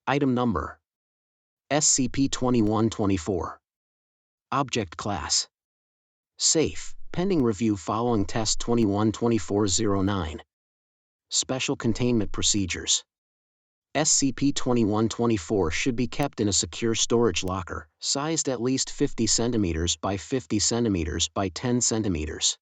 Item Number: SCP-2124. Object Class: Safe, pending review following Test 2124-09. Special Containment Procedures: SCP-2124 should be kept in a secure storage locker, sized at least 50 cm by 50 cm by 10 cm.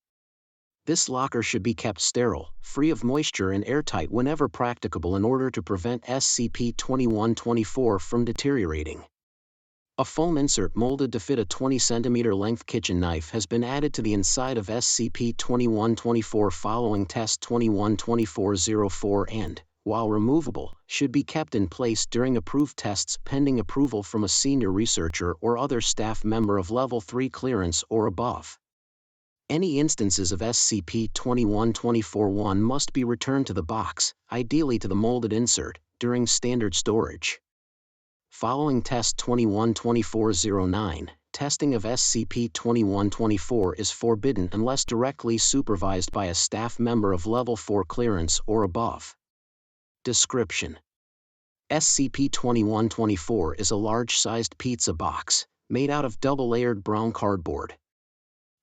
This locker should be kept sterile, free of moisture and airtight whenever practicable in order to prevent SCP-2124 from deteriorating. A foam insert molded to fit a 20 cm length kitchen knife has been added to the inside of SCP-2124 following Test 2124-04 and, while removable, should be kept in place during approved tests pending approval from a senior researcher or other staff member of Level 3 clearance or above. Any instances of SCP-2124-1 must be returned to the box, ideally to the molded insert, during standard storage. Following Test 2124-09, testing of SCP-2124 is forbidden unless directly supervised by a staff member of Level 4 clearance or above. Description: SCP-2124 is a large-sized pizza box, made out of double-layered brown cardboard.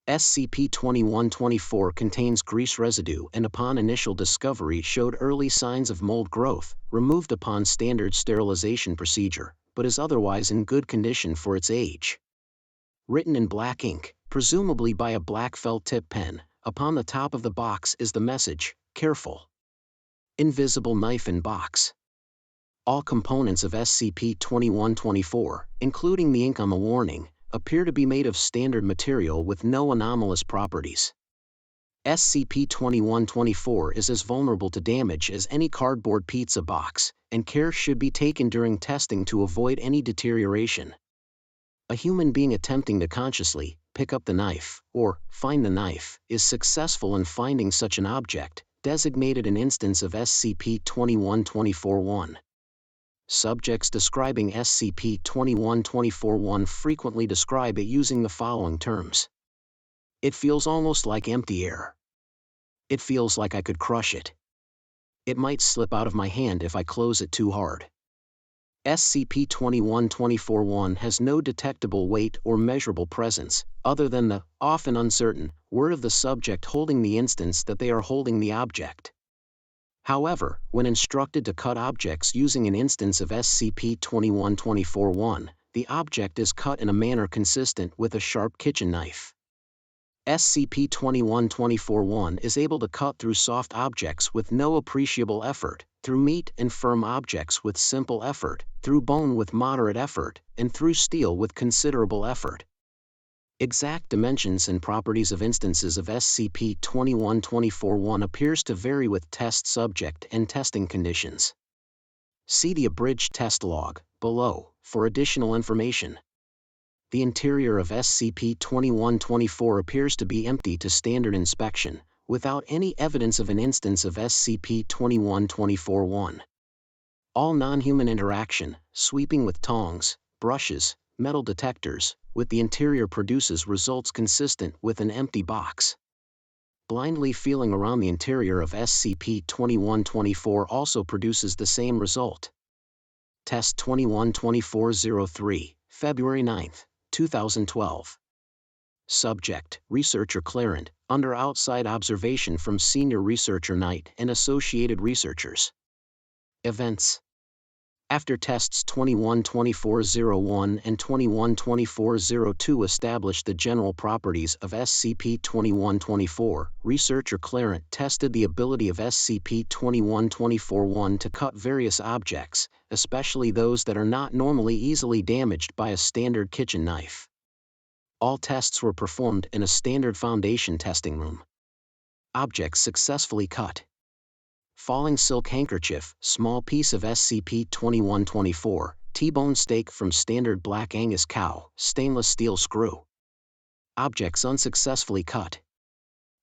SCP-2124 contains grease residue and upon initial discovery showed early signs of mold growth, removed upon standard sterilization procedure, but is otherwise in good condition for its age. Written in black ink, presumably by a black felt-tip pen, upon the top of the box is the message, "Careful." Invisible knife in box. All components of SCP-2124, including the ink on the warning, appear to be made of standard material with no anomalous properties. SCP-2124 is as vulnerable to damage as any cardboard pizza box, and care should be taken during testing to avoid any deterioration. A human being attempting to consciously pick up the knife, or find the knife, is successful in finding such an object, designated an instance of SCP-2124-1. Subjects describing SCP-2124-1 frequently describe it using the following terms. It feels almost like empty air. It feels like I could crush it. It might slip out of my hand if I close it too hard. SCP-2124-1 has no detectable weight or measurable presence, other than the, often uncertain, word of the subject holding the instance that they are holding the object. However, when instructed to cut objects using an instance of SCP-2124-1, the object is cut in a manner consistent with a sharp kitchen knife. SCP-2124-1 is able to cut through soft objects with no appreciable effort, through meat and firm objects with simple effort, through bone with moderate effort, and through steel with considerable effort. Exact dimensions and properties of instances of SCP-2124-1 appears to vary with test subject and testing conditions. See the abridged test log, below, for additional information. The interior of SCP-2124 appears to be empty to standard inspection, without any evidence of an instance of SCP-2124-1. All non-human interaction, sweeping with tongs, brushes, metal detectors, with the interior produces results consistent with an empty box. Blindly feeling around the interior of SCP-2124 also produces the same result. Test 2124-03, February 9, 2012. Subject: Researcher Clarent, under outside observation from Senior Researcher Knight and associated researchers. Events: after tests 2124-01 and 2124-02 established the general properties of SCP-2124, Researcher Clarent tested the ability of SCP-2124-1 to cut various objects, especially those that are not normally easily damaged by a standard kitchen knife. All tests were performed in a standard Foundation testing room. Objects successfully cut. Falling silk handkerchief, small piece of SCP-2124, T-bone steak from standard Black Angus cow, stainless steel screw. Objects unsuccessfully cut.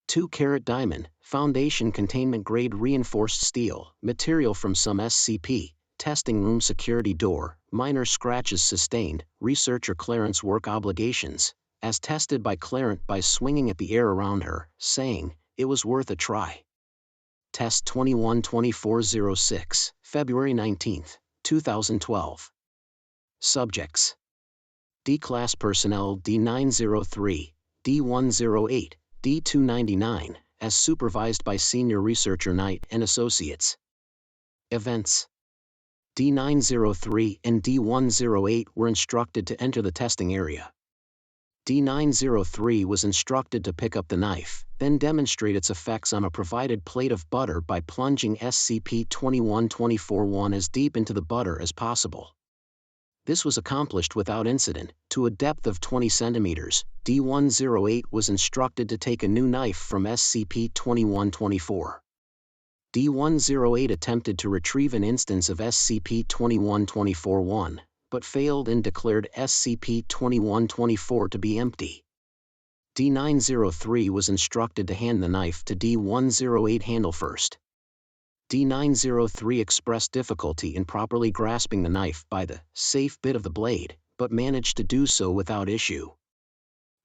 2-carat diamond, Foundation containment grade reinforced steel, material from some SCP, testing room security door, minor scratches sustained, Researcher Clarent's work obligations, as tested by Clarent by swinging at the air around her, saying, "It was worth a try." Test 2124-06, February 19, 2012. Subjects: D-Class Personnel D903, D108, D299, as supervised by Senior Researcher Knight and Associates. Events: D903 and D108 were instructed to enter the testing area. D903 was instructed to pick up the knife, then demonstrate its effects on a provided plate of butter by plunging SCP-2124 as deep into the butter as possible. This was accomplished without incident. To a depth of 20 centimeters, D108 was instructed to take a new knife from SCP-2124. D108 attempted to retrieve an instance of SCP-2124-1, but failed and declared SCP-2124 to be empty. D903 was instructed to hand the knife to D108 handle first. D903 expressed difficulty in properly grasping the knife by the safe bit of the blade, but managed to do so without issue.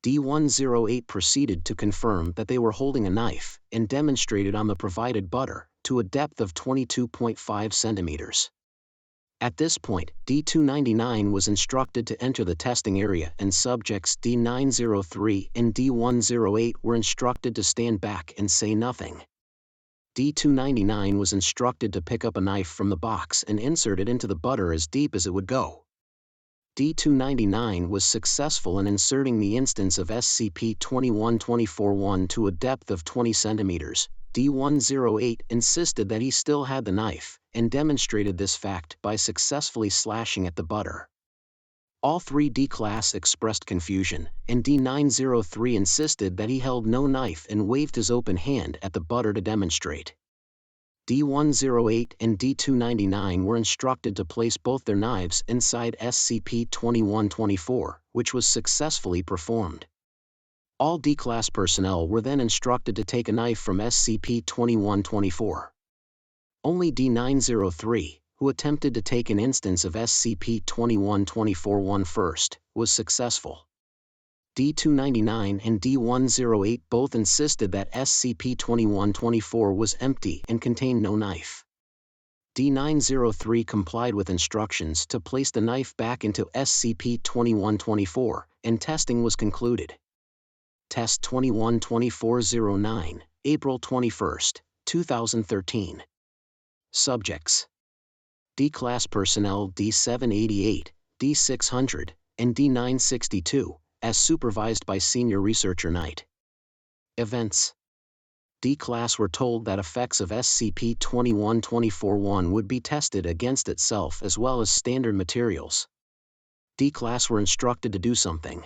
D108 proceeded to confirm that they were holding a knife, and demonstrated on the provided butter, to a depth of 22.5 centimeters. At this point, D299 was instructed to enter the testing area, and subjects D903 and D108 were instructed to stand back and say nothing. D299 was instructed to pick up a knife from the box and insert it into the butter as deep as it would go. D299 was successful in inserting the instance of SCP-2124-1 to a depth of 20 centimeters. D108 insisted that he still had the knife, and demonstrated this fact by successfully slashing at the butter. All three D-Class expressed confusion, and D903 insisted that he held no knife and waved his open hand at the butter to demonstrate. D108 and D299 were instructed to place both their knives inside SCP-2124, which was successfully performed. All D-Class personnel were then instructed to take a knife from SCP-2124. Only D903, who attempted to take an instance of SCP-2124-1 first, was successful. D299 and D108 both insisted that SCP-2124 was empty and contained no knife. D903 complied with instructions to place the knife back into SCP-2124, and testing was concluded. Test 2124-09, April 21, 2013. Subjects: D-Class Personnel D788, D600, and D962, as supervised by Senior Researcher Knight. Events: D-Class were told that effects of SCP-2124-1 would be tested against itself as well as standard materials. D-Class were instructed to do something.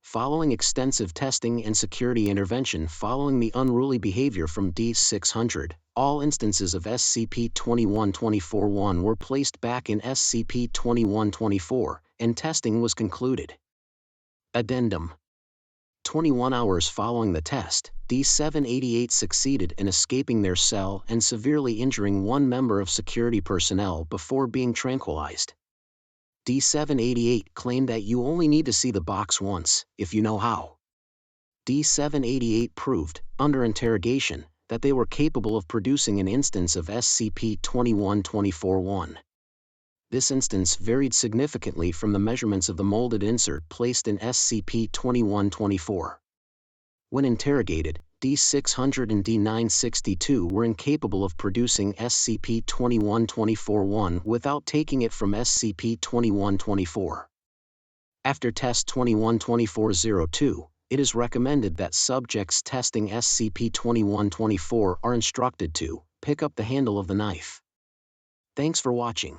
Following extensive testing and security intervention following the unruly behavior from D600, all instances of SCP-2124-1 were placed back in SCP-2124, and testing was concluded. Addendum: 21 hours following the test, D788 succeeded in escaping their cell and severely injuring one member of security personnel before being tranquilized. D788 claimed that you only need to see the box once, if you know how. D788 proved, under interrogation, that they were capable of producing an instance of SCP-2124-1. This instance varied significantly from the measurements of the molded insert placed in SCP-2124. When interrogated, D600 and D962 were incapable of producing SCP-2124-1 without taking it from SCP-2124. After Test 2124-02, it is recommended that subjects testing SCP-2124 are instructed to pick up the handle of the knife. Thanks for watching.